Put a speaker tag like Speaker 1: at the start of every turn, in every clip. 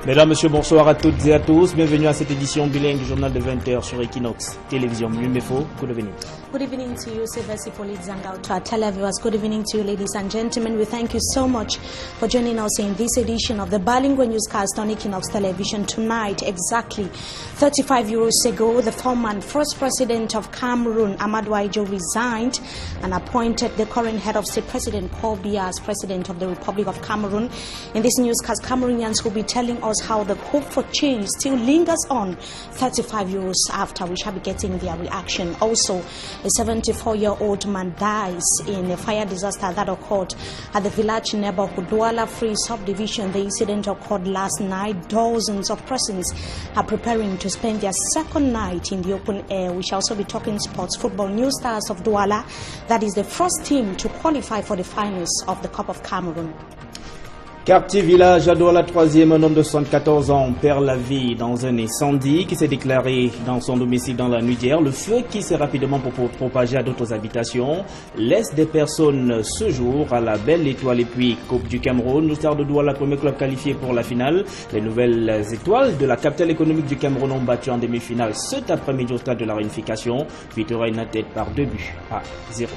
Speaker 1: Mesdames, Messieurs, bonsoir à toutes et à tous. Bienvenue à cette édition bilingue du journal de 20h sur Equinox Télévision. Lumefo, good evening.
Speaker 2: Good evening to you, Sylvester Polizanga, to our televiewers. Good evening to you, ladies and gentlemen. We thank you so much for joining us in this edition of the bilingual newscast on Equinox Television. Tonight, exactly 35 years ago, the former and first president of Cameroon, Amadou Ahidjo, resigned and appointed the current head of state, President Paul Biya, as president of the Republic of Cameroon. In this newscast, Cameroonians will be telling us how the hope for change still lingers on 35 years after. We shall be getting their reaction. Also, a 74-year-old man dies in a fire disaster that occurred at the village neighborhood Douala Free subdivision. The incident occurred last night. Dozens of persons are preparing to spend their second night in the open air. We shall also be talking sports. Football New Stars of Douala, that is the first team to qualify for the finals of the Cup of Cameroon.
Speaker 1: Quartier village à Douala, troisième, un homme de 74 ans perd la vie dans un incendie qui s'est déclaré dans son domicile dans la nuit d'hier. Le feu qui s'est rapidement propagé à d'autres habitations laisse des personnes ce jour à la Belle Étoile. Et puis Coupe du Cameroun, nous Stars de Douala, premier club qualifié pour la finale. Les nouvelles étoiles de la capitale économique du Cameroun ont battu en demi-finale cet après-midi au stade de la Réunification. Victoire United par 2 buts à 0.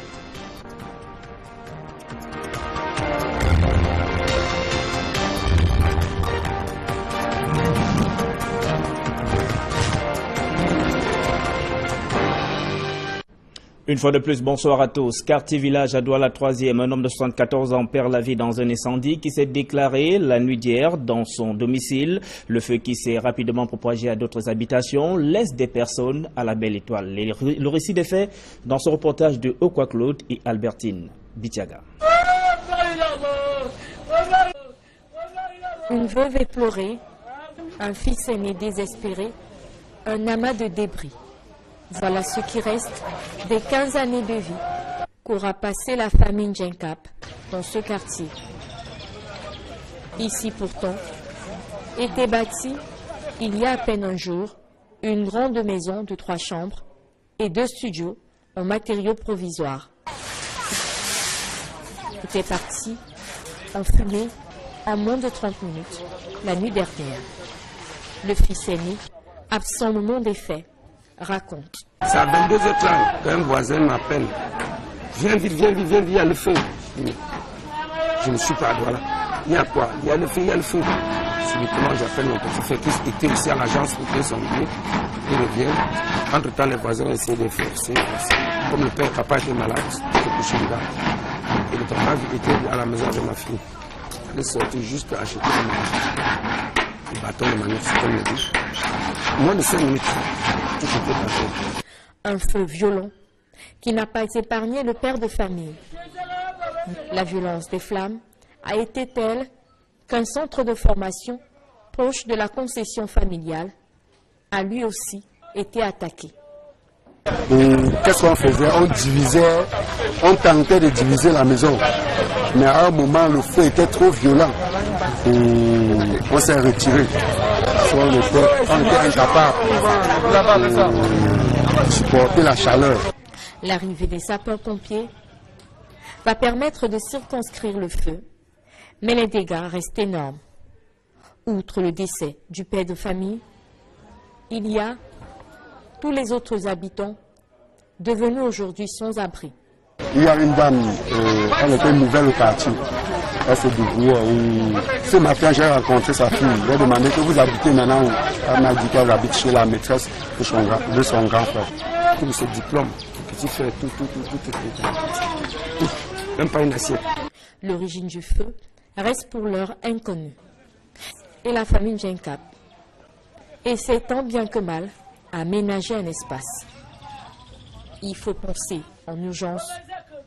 Speaker 1: Une fois de plus, bonsoir à tous. Quartier village à Douala, troisième, un homme de 74 ans perd la vie dans un incendie qui s'est déclaré la nuit d'hier dans son domicile. Le feu qui s'est rapidement propagé à d'autres habitations laisse des personnes à la Belle Étoile. Le récit des faits dans ce reportage de Okwa Claude et Albertine Bitiaga.
Speaker 3: Une veuve éplorée, un fils aîné désespéré, un amas de débris. Voilà ce qui reste des 15 années de vie qu'aura passé la famille Djenkap dans ce quartier. Ici pourtant, était bâtie, il y a à peine un jour, une grande maison de 3 chambres et 2 studios en matériaux provisoires. Était parti en fumée en moins de 30 minutes la nuit dernière. Le fils aîné, absent le moment des faits, raconte.
Speaker 4: C'est à 22h30 qu'un voisin m'appelle. Viens vite, il y a le feu. Je ne suis pas à Douala. Il y a quoi? Il y a le feu, il y a le feu. Subitement, j'appelle mon petit frère qui était aussi à l'agence pour payer son billet. Il revient. Entre-temps, les voisins ont essayé de forcer. Comme le père, papa était malade, il était couché dedans. Et le papa était à la maison de ma fille. Il est sorti juste acheter un manger. Le bâton de manœuvre, c'est comme le dit. Moins de 5 minutes, tout était passé.
Speaker 3: Un feu violent qui n'a pas épargné le père de famille. La violence des flammes a été telle qu'un centre de formation proche de la concession familiale a lui aussi été attaqué.
Speaker 5: Qu'est-ce qu'on faisait? On tentait de diviser la maison. Mais à un moment, le feu était trop violent. On s'est retiré. On était incapable de supporter la chaleur.
Speaker 3: L'arrivée des sapeurs-pompiers va permettre de circonscrire le feu, mais les dégâts restent énormes. Outre le décès du père de famille, il y a tous les autres habitants devenus aujourd'hui sans abri.
Speaker 5: Il y a une dame, elle était nouvelle au quartier. Elle s'est débrouillée. Ce matin, j'ai rencontré sa fille. J'ai demandé que vous habitez maintenant où? Elle m'a dit qu'elle habite chez la maîtresse de son grand frère.
Speaker 4: Tout ce diplôme, petit frère, tout. Même pas une assiette.
Speaker 3: L'origine du feu reste pour l'heure inconnue. Et la famille Djenkap essaie tant bien que mal à aménager un espace. Il faut penser en urgence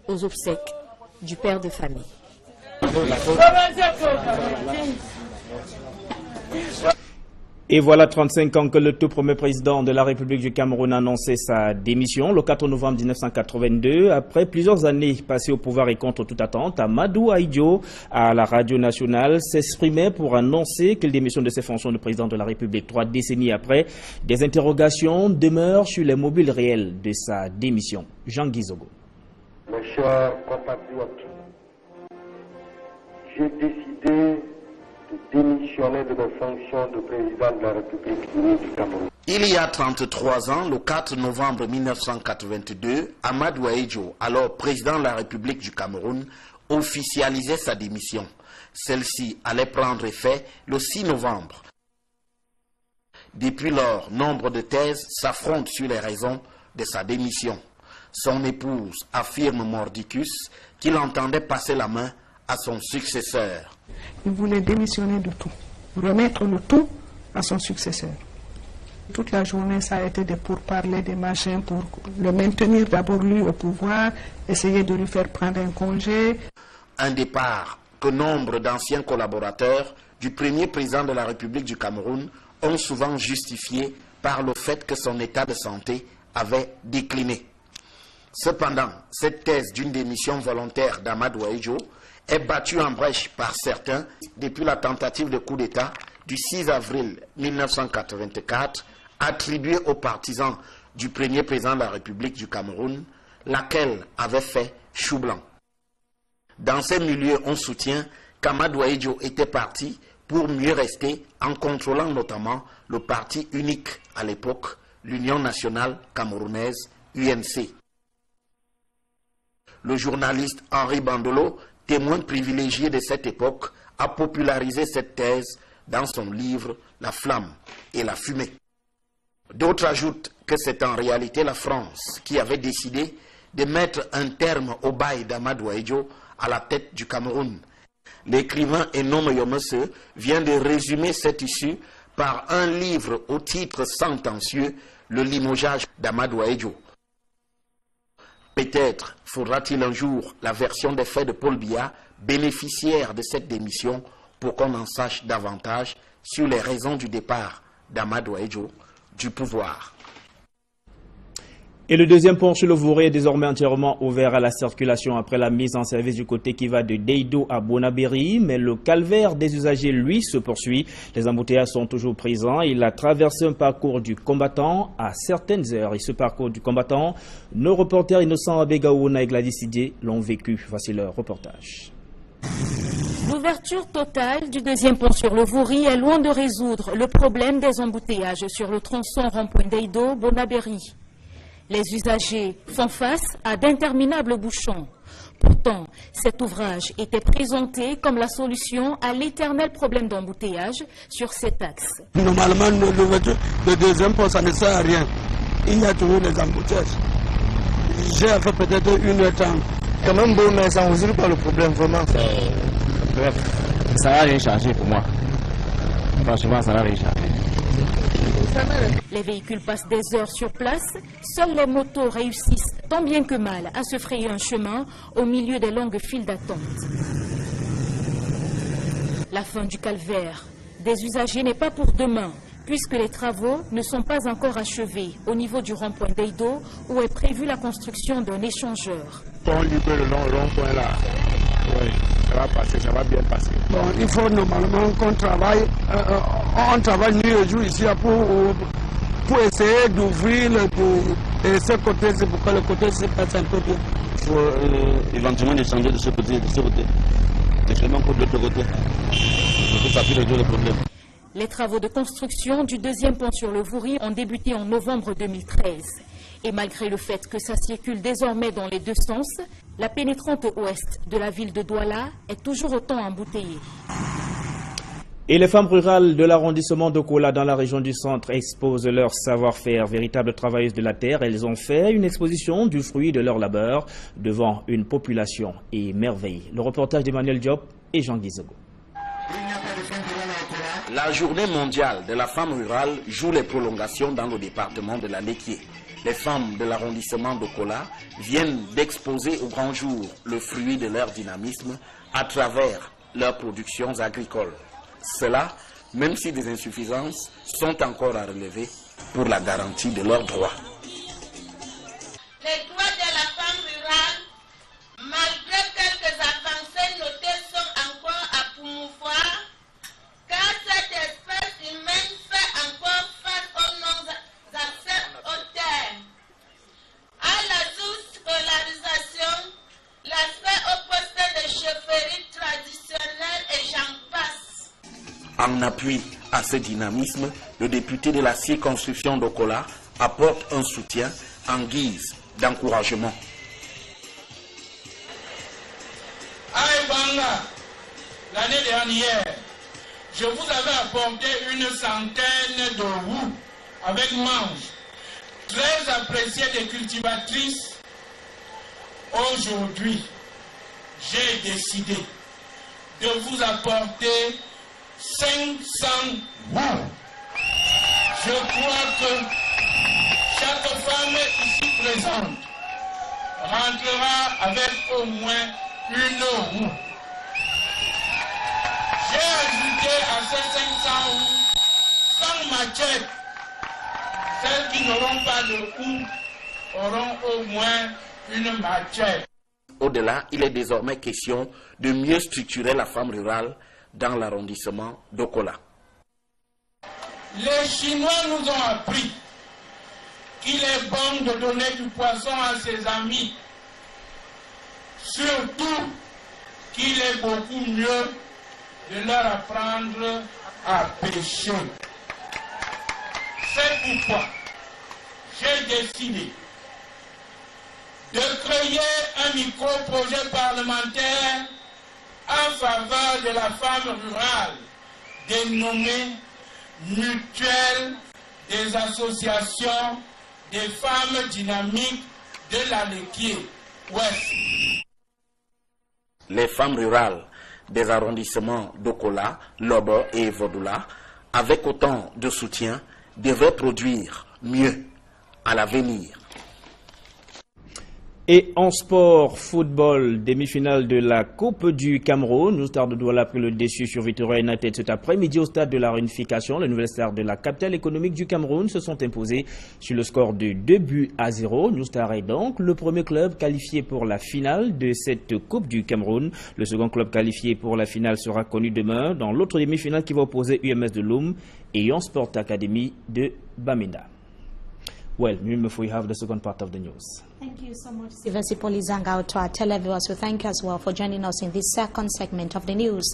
Speaker 3: aux obsèques du père de famille.
Speaker 1: Et voilà 35 ans que le tout premier président de la République du Cameroun a annoncé sa démission le 4 novembre 1982. Après plusieurs années passées au pouvoir et contre toute attente, Amadou Ahidjo, à la radio nationale, s'exprimait pour annoncer qu'il démissionne de ses fonctions de président de la République. 3 décennies après, des interrogations demeurent sur les mobiles réels de sa démission. Jean Guizogo.
Speaker 6: Mes chers compatriotes, j'ai décidé de démissionner de mes fonctions de président de la République unie du Cameroun.
Speaker 7: Il y a 33 ans, le 4 novembre 1982, Amadou Ahidjo, alors président de la République du Cameroun, officialisait sa démission. Celle-ci allait prendre effet le 6 novembre. Depuis lors, nombre de thèses s'affrontent sur les raisons de sa démission. Son épouse affirme mordicus qu'il entendait passer la main à son successeur.
Speaker 8: Il voulait démissionner de tout, remettre le tout à son successeur. Toute la journée, ça a été des pourparlers, des machins pour le maintenir d'abord lui au pouvoir, essayer de lui faire prendre un congé.
Speaker 7: Un départ que nombre d'anciens collaborateurs du premier président de la République du Cameroun ont souvent justifié par le fait que son état de santé avait décliné. Cependant, cette thèse d'une démission volontaire d'Amadou Ahidjo est battue en brèche par certains depuis la tentative de coup d'État du 6 avril 1984 attribuée aux partisans du premier président de la République du Cameroun, laquelle avait fait chou blanc. Dans ces milieux, on soutient qu'Amadou Ahidjo était parti pour mieux rester en contrôlant notamment le parti unique à l'époque, l'Union nationale camerounaise, UNC. Le journaliste Henri Bandolo, témoin privilégié de cette époque, a popularisé cette thèse dans son livre « La flamme et la fumée ». D'autres ajoutent que c'est en réalité la France qui avait décidé de mettre un terme au bail d'Amadou Ahidjo à la tête du Cameroun. L'écrivain Enome Yomese vient de résumer cette issue par un livre au titre sentencieux, Le limogeage d'Amadou Ahidjo. Peut-être faudra-t-il un jour la version des faits de Paul Biya, bénéficiaire de cette démission, pour qu'on en sache davantage sur les raisons du départ d'Amadou Ahidjo du pouvoir.
Speaker 1: Et le deuxième pont sur le Vouré est désormais entièrement ouvert à la circulation après la mise en service du côté qui va de Deido à Bonabéry, mais le calvaire des usagers, lui, se poursuit. Les embouteillages sont toujours présents. Il a traversé un parcours du combattant à certaines heures. Et ce parcours du combattant, nos reporters Innocent Abegaouna et Gladys Didier l'ont vécu. Voici leur reportage.
Speaker 3: L'ouverture totale du deuxième pont sur le Vouri est loin de résoudre le problème des embouteillages sur le tronçon rond-point Deido-Bonabéry. Les usagers font face à d'interminables bouchons. Pourtant, cet ouvrage était présenté comme la solution à l'éternel problème d'embouteillage sur cet axe.
Speaker 9: Normalement, le deuxième pont, ça ne sert à rien. Il y a toujours les embouteillages. J'ai fait peut-être 1h30. Quand même beau, mais ça ne résout pas le problème, vraiment.
Speaker 10: Bref, ça n'a rien changé pour moi. Franchement, ça n'a rien changé.
Speaker 3: Les véhicules passent des heures sur place. Seules les motos réussissent tant bien que mal à se frayer un chemin au milieu des longues files d'attente. La fin du calvaire des usagers n'est pas pour demain, puisque les travaux ne sont pas encore achevés au niveau du rond-point Deido, où est prévue la construction d'un échangeur.
Speaker 9: On libère le long rond-point là. Oui, ça va passer, ça va bien passer. Bon, il faut normalement qu'on travaille, on travaille nuit et jour ici pour essayer d'ouvrir ce côté, c'est pourquoi le côté se passe un peu bien.
Speaker 10: Il faut éventuellement échanger de ce côté, et seulement pour l'autre côté. Donc ça fait résoudre le problème.
Speaker 3: Les travaux de construction du deuxième pont sur le Vouri ont débuté en novembre 2013. Et malgré le fait que ça circule désormais dans les deux sens, la pénétrante ouest de la ville de Douala est toujours autant embouteillée.
Speaker 1: Et les femmes rurales de l'arrondissement de Kola dans la région du centre exposent leur savoir-faire. Véritables travailleuses de la terre, elles ont fait une exposition du fruit de leur labeur devant une population émerveillée. Le reportage d'Emmanuel Diop et Jean Guizogo.
Speaker 7: La journée mondiale de la femme rurale joue les prolongations dans le département de la Léquié. Les femmes de l'arrondissement de Kola viennent d'exposer au grand jour le fruit de leur dynamisme à travers leurs productions agricoles. Cela, même si des insuffisances sont encore à relever pour la garantie de leurs droits.
Speaker 11: Les droits de la femme rurale, malgré quelques avancées notées, sont encore à promouvoir, car cette espèce humaine fait encore face aux non-accès aux terres, à la sous-scolarisation, l'aspect opposé des chefferies traditionnelles et j'en passe.
Speaker 7: appui à ce dynamisme, le député de la circonscription d'Okola apporte un soutien en guise d'encouragement.
Speaker 12: À Ebanga, l'année dernière, je vous avais apporté une centaine de roues avec manches, très appréciées des cultivatrices. Aujourd'hui, j'ai décidé de vous apporter 500 roues. Je crois que chaque femme ici présente rentrera avec au moins une roue. J'ai ajouté à ces 500 roues 100 machettes. Celles qui n'auront pas de roue auront au moins une machette.
Speaker 7: Au-delà, il est désormais question de mieux structurer la femme rurale dans l'arrondissement d'Okola.
Speaker 12: Les Chinois nous ont appris qu'il est bon de donner du poisson à ses amis. Surtout qu'il est beaucoup mieux de leur apprendre à pêcher. C'est pourquoi j'ai décidé de créer un micro-projet parlementaire en faveur de la femme rurale, dénommé Mutuelle des associations des femmes dynamiques de l'Alequier Ouest.
Speaker 7: Les femmes rurales des arrondissements d'Okola, Lobo et Vodula, avec autant de soutien, devaient produire mieux à l'avenir.
Speaker 1: Et en sport, football, demi-finale de la Coupe du Cameroun. New Star de Douala a pris le dessus sur Victoria United cet après-midi au stade de la Réunification. Les nouvelles stars de la capitale économique du Cameroun se sont imposées sur le score de 2-0. New Star est donc le premier club qualifié pour la finale de cette Coupe du Cameroun. Le second club qualifié pour la finale sera connu demain dans l'autre demi-finale qui va opposer UMS de Loum et Yon Sport Academy de Bamenda. Well, Mimifo, we have the second part of the news.
Speaker 2: Thank you so much, Sivasipoli Zangao. To our televiewers, we thank you as well for joining us in this second segment of the news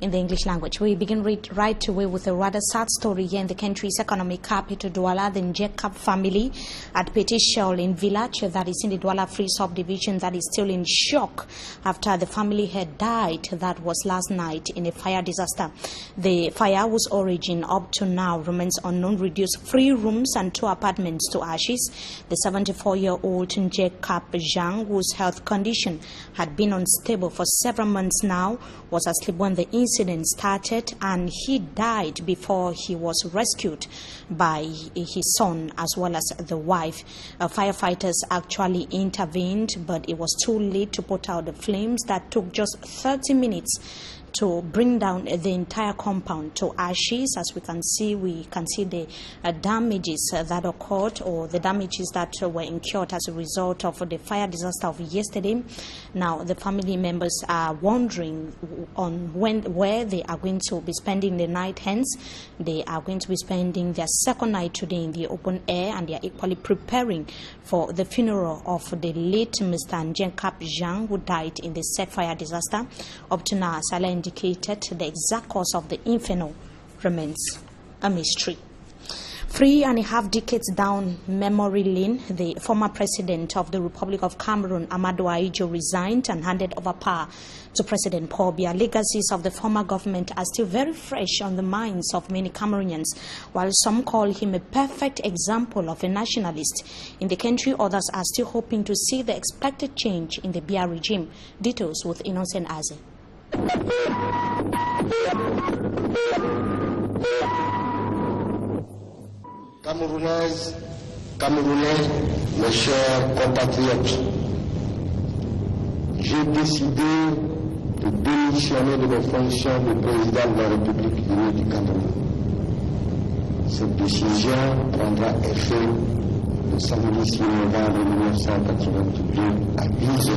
Speaker 2: in the English language. We begin right away with a rather sad story here in the country's economic capital, Douala. The Njekab family at Petit Shaolin village, that is in the Douala Free Subdivision, that is still in shock after the family had died. That was last night in a fire disaster. The fire whose origin up to now remains unknown reduced 3 rooms and 2 apartments to ashes. The 74-year-old Njekab Zhang, whose health condition had been unstable for several months now, was asleep when the incident started, and he died before he was rescued by his son as well as the wife. Firefighters actually intervened, but it was too late to put out the flames. That took just 30 minutes to bring down the entire compound to ashes. As we can see the damages that occurred, or the damages that were incurred as a result of the fire disaster of yesterday. Now the family members are wondering on where they are going to be spending the night. Hence, they are going to be spending their second night today in the open air, and they are equally preparing for the funeral of the late Mr. Njekab Zhang, who died in the said fire disaster. Up to now, Salah indicated the exact cause of the inferno remains a mystery. 3.5 decades down memory lane, the former president of the Republic of Cameroon, Amadou Ahidjo, resigned and handed over power to President Paul Biya. Legacies of the former government are still very fresh on the minds of many Cameroonians. While some call him a perfect example of a nationalist in the country, others are still hoping to see the expected change in the Biya regime. Details with Innocent Aze.
Speaker 13: Camerounaises, Camerounais, mes chers compatriotes, j'ai décidé de démissionner de mes fonctions de président de la République unie du Cameroun. Cette décision prendra effet le samedi 6 novembre 1982 à 10h.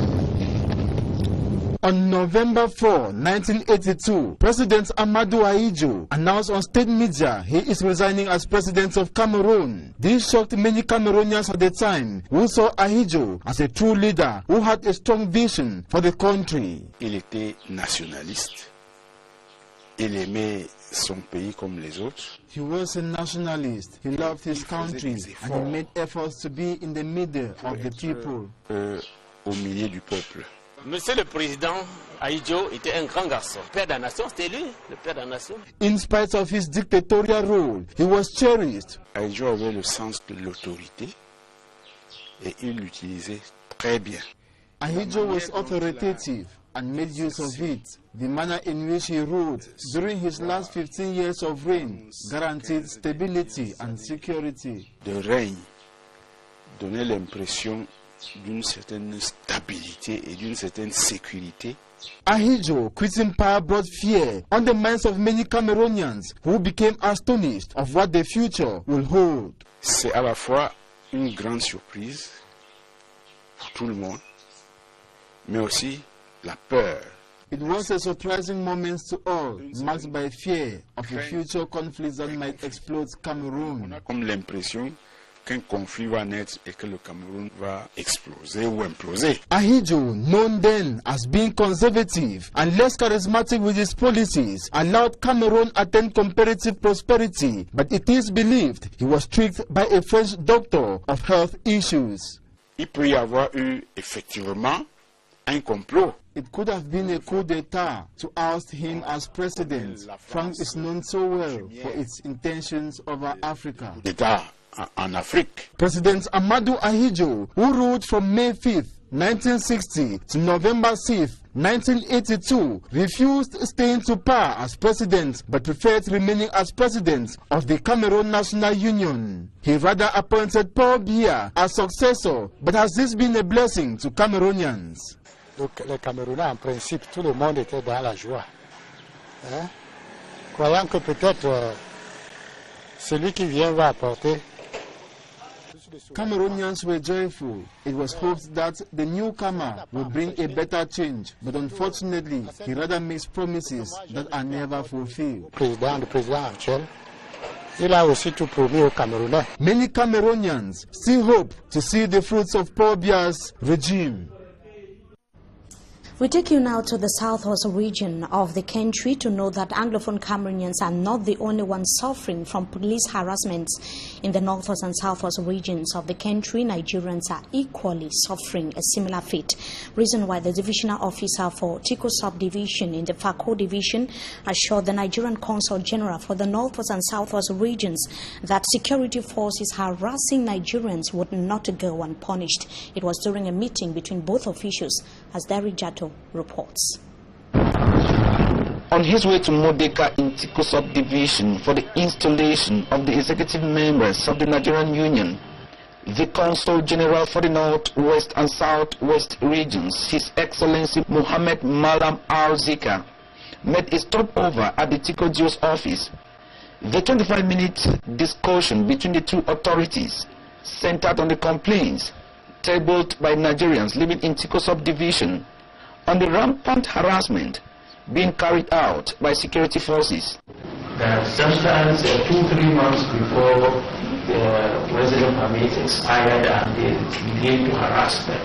Speaker 14: On November 4, 1982, President Amadou Ahidjo announced on state media he is resigning as president of Cameroon. This shocked many Cameroonians at the time, who saw Ahidjo as a true leader who had a strong vision for the country.
Speaker 15: Il était nationaliste il aimait son pays comme les autres.
Speaker 14: He was a nationalist. He loved his country and he made efforts to be in the middle of the people.
Speaker 15: Au milieu du peuple.
Speaker 16: Monsieur le Président Ahidjo était un grand garçon. Le père de la nation, c'était lui, le père de la nation.
Speaker 14: In spite of his dictatorial rule, he was cherished.
Speaker 15: Ahidjo avait le sens de l'autorité et il l'utilisait très bien.
Speaker 14: Ahidjo was authoritative and made use of it. The manner in which he ruled during his last 15 years of reign guaranteed stability and security.
Speaker 15: Le règne donnait l'impression d'une certaine stabilité et d'une certaine sécurité.
Speaker 14: Ahidjo quitting power brought fear on the minds of many Cameroonians who became astonished of what the future will hold.
Speaker 15: C'est à la fois une grande surprise pour tout le monde, mais aussi la peur.
Speaker 14: It was a surprising moment to all, marked by fear of a future conflict that might explode Cameroon.
Speaker 15: On a comme l'impression qu'un conflit va naître et que le Cameroun va exploser ou imploser.
Speaker 14: Ahidjo, known then as being conservative and less charismatic with his policies, allowed Cameroon attain comparative prosperity, but it is believed he was tricked by a French doctor of health issues.
Speaker 15: Il peut y avoir eu effectivement un complot.
Speaker 14: It could have been a coup d'etat to oust him as president. France is known so well for its intentions over Africa.
Speaker 15: En Afrique.
Speaker 14: President Amadou Ahidjo, who ruled from May 5th, 1960 to November 6th, 1982, refused staying to power as president but preferred remaining as president of the Cameroon National Union. He rather appointed Paul Biya as successor, but has this been a blessing to Cameroonians?
Speaker 17: Donc les Camerounais, en principe, tout le monde était dans la joie. Hein? Croyant que peut-être celui qui vient va apporter.
Speaker 14: Cameroonians were joyful. It was hoped that the newcomer would bring a better change, but unfortunately, he rather makes promises that are never fulfilled.
Speaker 17: Le président actuel, il a aussi tout promis aux Camerounais.
Speaker 14: Many Cameroonians still hope to see the fruits of Paul Biya's regime.
Speaker 2: We take you now to the southwest region of the country to know that Anglophone Cameroonians are not the only ones suffering from police harassment. In the northwest and southwest regions of the country, Nigerians are equally suffering a similar fate. Reason why the divisional officer for Tiko Subdivision in the Fako Division assured the Nigerian Consul General for the northwest and southwest regions that security forces harassing Nigerians would not go unpunished. It was during a meeting between both officials, as Derry Jato reports.
Speaker 18: On his way to Modeka in Tiko Subdivision for the installation of the executive members of the Nigerian Union, the Consul General for the North, West and Southwest regions, His Excellency Mohammed Malam Al-Zika, made a stopover at the Tiko Geo's office. The 25-minute discussion between the two authorities centered on the complaints tabled by Nigerians living in Tiko Subdivision on the rampant harassment being carried out by security forces.
Speaker 19: Sometimes 2-3 months before the resident permit expired and they begin to harass them.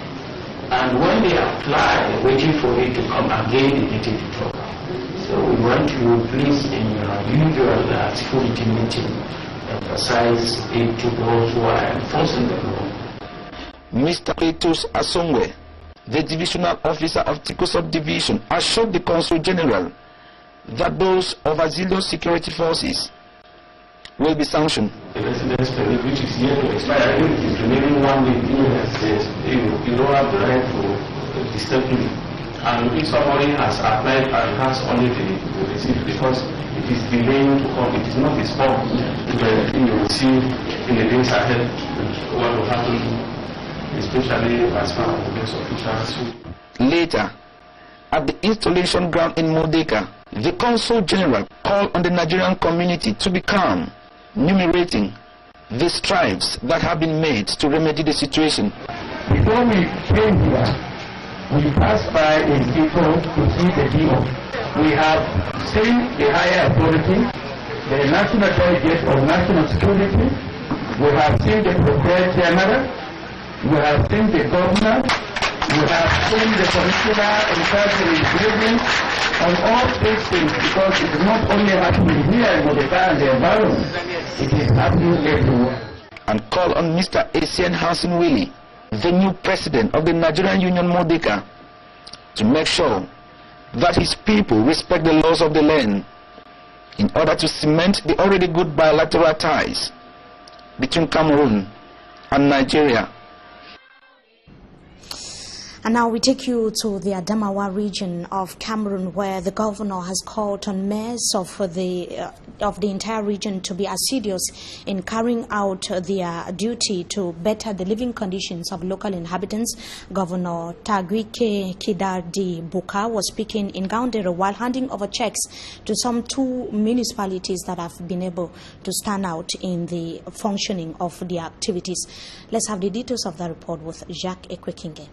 Speaker 19: And when they apply, waiting for it to come again, they get it to trouble. So we want you please in your usual security meeting emphasize it to those who are enforcing the law.
Speaker 18: Mr. Cletus Asongwe, the divisional officer of Tiko Subdivision, assured the Consul General that those of Azilio security forces will be sanctioned.
Speaker 19: The residence permit which is yet to expire, even if it's remaining 1 week, you don't have the right to disturb me. And if somebody has applied and has only the receipt because it is delaying to come, it is not his fault. You will see in the days ahead what will happen, especially as far as the best officials.
Speaker 18: Later, at the installation ground in Modeka, the Consul General called on the Nigerian community to be calm, enumerating the strides that have been made to remedy the situation.
Speaker 19: Before we came here, we passed by in people to see the DO. We have seen the higher authority, the National Delegate of National Security. We have seen the Procurator General. We have seen the governor, we
Speaker 20: have seen the commissioner in charge of improvement on all these things, because it is not only happening here in Modeka and the environment, it is happening everywhere.
Speaker 18: And call on Mr. Essien Hassan Willie, the new president of the Nigerian Union Modeka, to make sure that his people respect the laws of the land in order to cement the already good bilateral ties between Cameroon and Nigeria.
Speaker 2: And now we take you to the Adamawa region of Cameroon, where the governor has called on mayors of the entire region to be assiduous in carrying out their duty to better the living conditions of local inhabitants. Governor Taguike Kidadi Buka was speaking in Gaundere while handing over checks to some 2 municipalities that have been able to stand out in the functioning of their activities. Let's have the details of the report with Jacques Ekwekinge.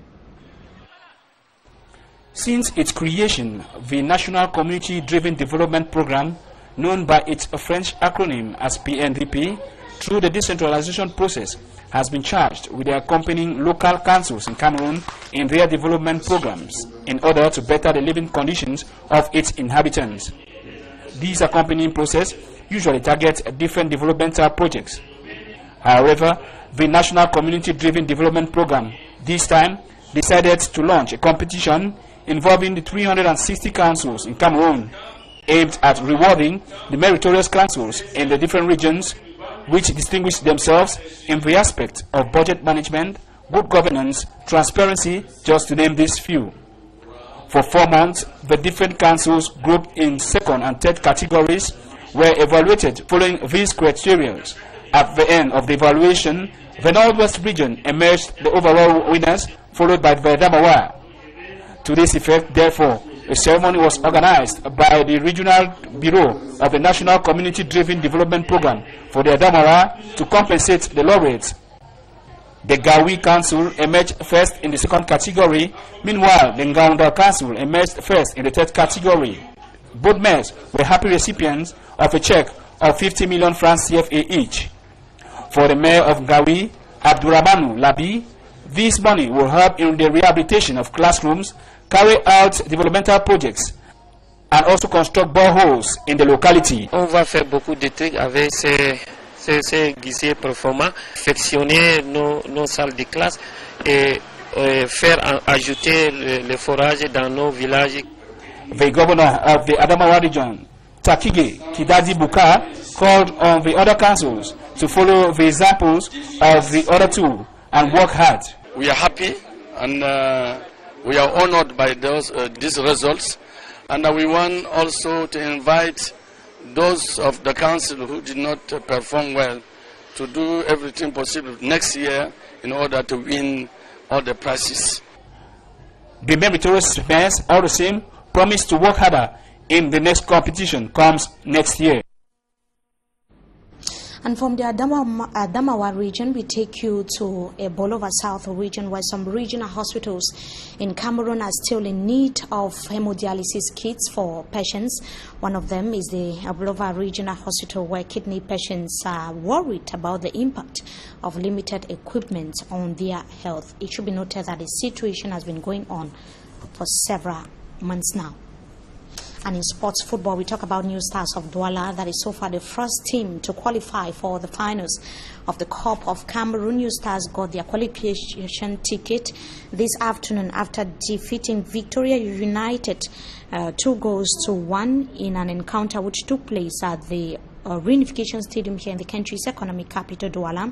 Speaker 21: Since its creation, the National Community Driven Development Program, known by its French acronym as PNDP, through the decentralization process, has been charged with accompanying local councils in Cameroon in their development programs in order to better the living conditions of its inhabitants. These accompanying process usually target different developmental projects. However, the National Community Driven Development Program this time decided to launch a competition involving the 360 councils in Cameroon, aimed at rewarding the meritorious councils in the different regions which distinguish themselves in the aspect of budget management, good governance, transparency, just to name these few. For 4 months, the different councils grouped in second and third categories were evaluated following these criteria. At the end of the evaluation, the Northwest region emerged the overall winners, followed by the Adamawa. To this effect, therefore, a ceremony was organized by the Regional Bureau of the National Community Driven Development Program for the Adamawa to compensate the laureates. The Gawi Council emerged first in the second category. Meanwhile, the Ngaunda Council emerged first in the third category. Both mayors were happy recipients of a check of 50 million francs CFA each. For the mayor of Gawi, Abdurrahmanu Labi, this money will help in the rehabilitation of classrooms, carry out developmental projects, and also construct boreholes in the locality.
Speaker 22: On va faire beaucoup de trucs avec ces guichets performants, perfectionner nos salles de classe et faire ajouter les forages dans nos villages.
Speaker 21: The governor of the Adamawa region, Takige Kidadi Buka, called on the other councils to follow the examples of the other two and work hard.
Speaker 23: We are happy and we are honored by these results, and we want also to invite those of the council who did not perform well to do everything possible next year in order to win all the prizes.
Speaker 21: The meritorious mayors, all the same, promise to work harder in the next competition comes next year.
Speaker 2: And from the Adamawa region, we take you to Bolova South region, where some regional hospitals in Cameroon are still in need of hemodialysis kits for patients. One of them is the Bolova Regional Hospital, where kidney patients are worried about the impact of limited equipment on their health. It should be noted that the situation has been going on for several months now. And in sports football, we talk about New Stars of Douala. That is so far the first team to qualify for the finals of the Cup of Cameroon. New Stars got their qualification ticket this afternoon after defeating Victoria United 2-1 in an encounter which took place at the Reunification Stadium here in the country's economic capital, Douala.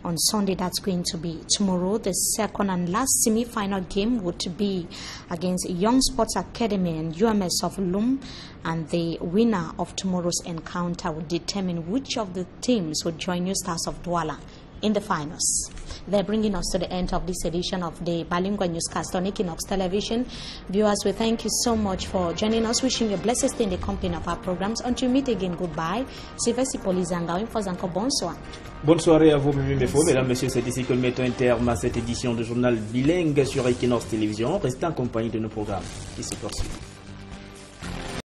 Speaker 2: On Sunday, that's going to be tomorrow. The second and last semi-final game would be against Young Sports Academy and UMS of Lum, and the winner of tomorrow's encounter will determine which of the teams would join New Stars of Douala in the finals. They're bringing us to the end of this edition of the Bilingual Newscast on Equinox Television. Viewers, we thank you so much for joining us. Wishing you a blessed stay in the company of our programs. Until we meet again, goodbye. Sylvestre Polizanga, bonsoir.
Speaker 1: Bonne soirée à vous, mesdames, messieurs. C'est ici que nous mettons un terme à cette édition de journal bilingue sur Equinox Télévision. Restez en compagnie de nos programmes qui se poursuivent.